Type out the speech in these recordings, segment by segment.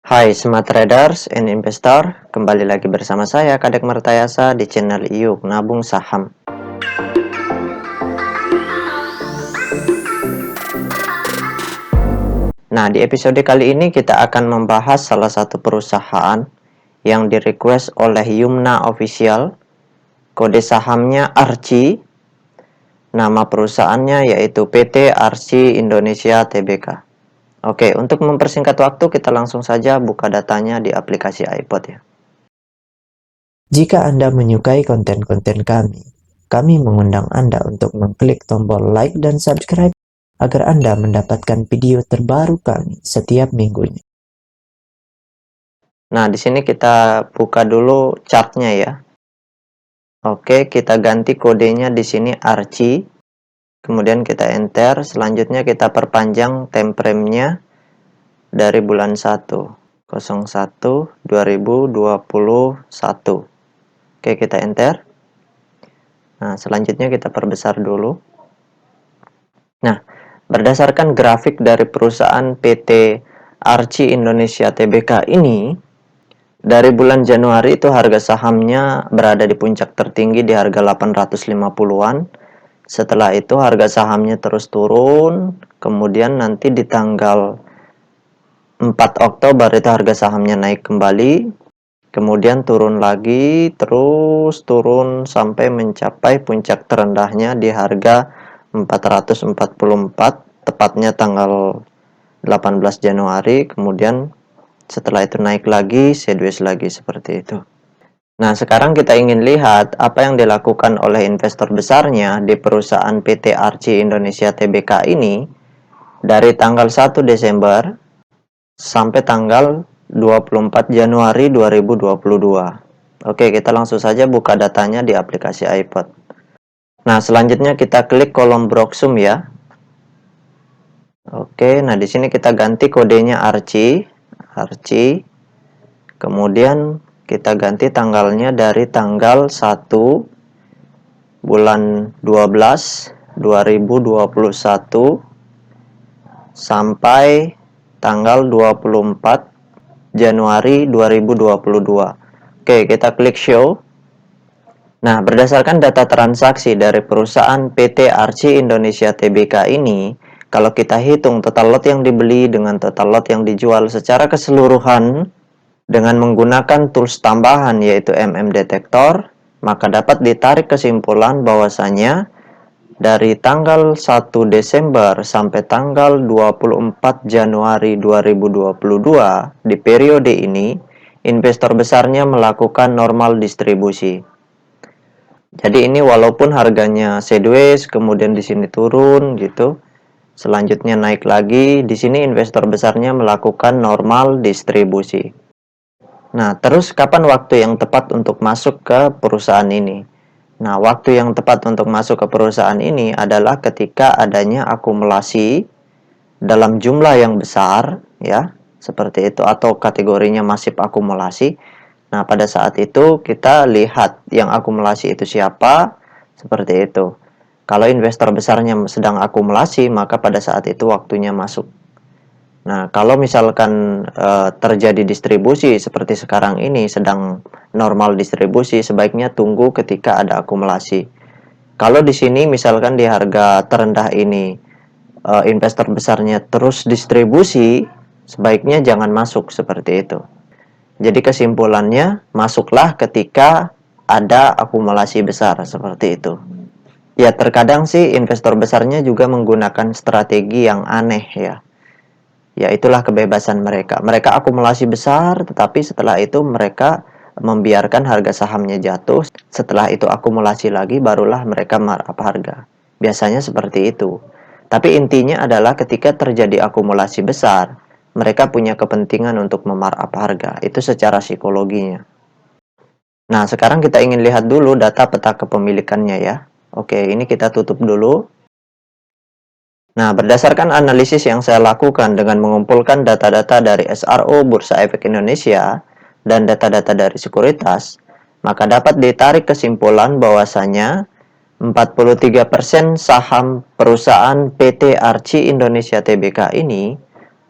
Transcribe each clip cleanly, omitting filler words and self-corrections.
Hai Smart Traders and Investor, kembali lagi bersama saya Kadek Mertayasa di channel Yuk Nabung Saham. Nah, di episode kali ini kita akan membahas salah satu perusahaan yang di-request oleh Yumna Official. Kode sahamnya ARCI, nama perusahaannya yaitu PT ARCI Indonesia Tbk. Oke, untuk mempersingkat waktu kita langsung saja buka datanya di aplikasi iPod ya. Jika Anda menyukai konten-konten kami mengundang Anda untuk mengklik tombol like dan subscribe agar Anda mendapatkan video terbaru kami setiap minggunya. Nah, di sini kita buka dulu chartnya ya. Oke, kita ganti kodenya di sini ARCI. Kemudian kita enter, selanjutnya kita perpanjang time frame-nya dari bulan 1/01/2021. Oke, kita enter. Nah, selanjutnya kita perbesar dulu. Nah, berdasarkan grafik dari perusahaan PT ARCI Indonesia Tbk ini, dari bulan Januari itu harga sahamnya berada di puncak tertinggi di harga 850-an. Setelah itu harga sahamnya terus turun, kemudian nanti di tanggal 4 Oktober itu harga sahamnya naik kembali, kemudian turun lagi, terus turun sampai mencapai puncak terendahnya di harga 444, tepatnya tanggal 18 Januari, kemudian setelah itu naik lagi, sideways lagi seperti itu. Nah, sekarang kita ingin lihat apa yang dilakukan oleh investor besarnya di perusahaan PT ARCI Indonesia Tbk ini dari tanggal 1 Desember sampai tanggal 24 Januari 2022. Oke, kita langsung saja buka datanya di aplikasi iPod. Nah, selanjutnya kita klik kolom Broksum ya. Oke, nah di sini kita ganti kodenya ARCI. Kemudian kita ganti tanggalnya dari tanggal 1 bulan 12 2021 sampai tanggal 24 Januari 2022. Oke, kita klik show. Nah, berdasarkan data transaksi dari perusahaan PT ARCI Indonesia Tbk ini, kalau kita hitung total lot yang dibeli dengan total lot yang dijual secara keseluruhan dengan menggunakan tools tambahan yaitu Detektor, maka dapat ditarik kesimpulan bahwasanya dari tanggal 1 Desember sampai tanggal 24 Januari 2022 di periode ini, investor besarnya melakukan normal distribusi. Jadi ini walaupun harganya sideways, kemudian di sini turun gitu, selanjutnya naik lagi, di sini investor besarnya melakukan normal distribusi. Nah, terus kapan waktu yang tepat untuk masuk ke perusahaan ini? Nah, waktu yang tepat untuk masuk ke perusahaan ini adalah ketika adanya akumulasi dalam jumlah yang besar, ya, seperti itu, atau kategorinya masif akumulasi. Nah, pada saat itu kita lihat yang akumulasi itu siapa, seperti itu. Kalau investor besarnya sedang akumulasi, maka pada saat itu waktunya masuk. Nah, kalau misalkan terjadi distribusi seperti sekarang ini sedang normal distribusi, sebaiknya tunggu ketika ada akumulasi. Kalau di sini misalkan di harga terendah ini investor besarnya terus distribusi, sebaiknya jangan masuk seperti itu. Jadi kesimpulannya, masuklah ketika ada akumulasi besar seperti itu. Ya, terkadang sih investor besarnya juga menggunakan strategi yang aneh ya. Ya, itulah kebebasan mereka. Mereka akumulasi besar, tetapi setelah itu mereka membiarkan harga sahamnya jatuh. Setelah itu akumulasi lagi, barulah mereka markup harga. Biasanya seperti itu. Tapi intinya adalah ketika terjadi akumulasi besar, mereka punya kepentingan untuk memarkup harga. Itu secara psikologinya. Nah, sekarang kita ingin lihat dulu data peta kepemilikannya ya. Oke, ini kita tutup dulu. Nah, berdasarkan analisis yang saya lakukan dengan mengumpulkan data-data dari SRO Bursa Efek Indonesia dan data-data dari sekuritas, maka dapat ditarik kesimpulan bahwasanya 43% saham perusahaan PT ARCI Indonesia Tbk ini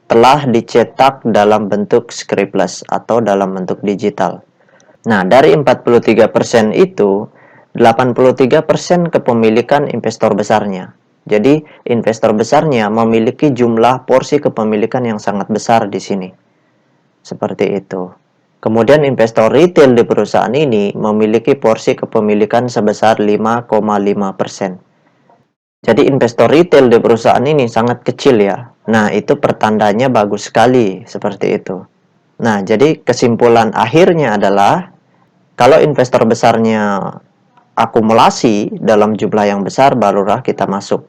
telah dicetak dalam bentuk scriptless atau dalam bentuk digital. Nah, dari 43% itu, 83% kepemilikan investor besarnya. Jadi, investor besarnya memiliki jumlah porsi kepemilikan yang sangat besar di sini. Seperti itu. Kemudian investor retail di perusahaan ini memiliki porsi kepemilikan sebesar 5,5%. Jadi investor retail di perusahaan ini sangat kecil ya. Nah, itu pertandanya bagus sekali seperti itu. Nah, jadi kesimpulan akhirnya adalah kalau investor besarnya akumulasi dalam jumlah yang besar barulah kita masuk.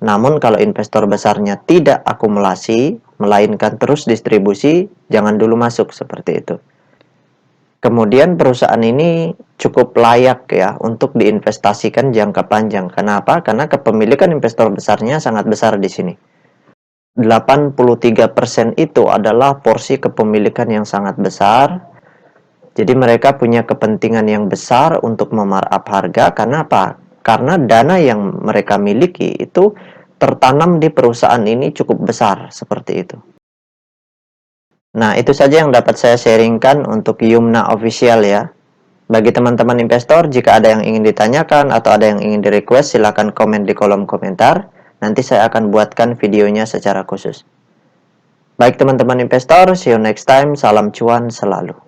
Namun kalau investor besarnya tidak akumulasi, melainkan terus distribusi, jangan dulu masuk seperti itu. Kemudian perusahaan ini cukup layak ya untuk diinvestasikan jangka panjang. Kenapa? Karena kepemilikan investor besarnya sangat besar di sini. 83% itu adalah porsi kepemilikan yang sangat besar. Jadi mereka punya kepentingan yang besar untuk memarkup harga. Karena apa? Karena dana yang mereka miliki itu tertanam di perusahaan ini cukup besar seperti itu. Nah, itu saja yang dapat saya sharingkan untuk Yumna Official ya. Bagi teman-teman investor, jika ada yang ingin ditanyakan atau ada yang ingin di-request, silakan komen di kolom komentar. Nanti saya akan buatkan videonya secara khusus. Baik teman-teman investor, see you next time. Salam cuan selalu.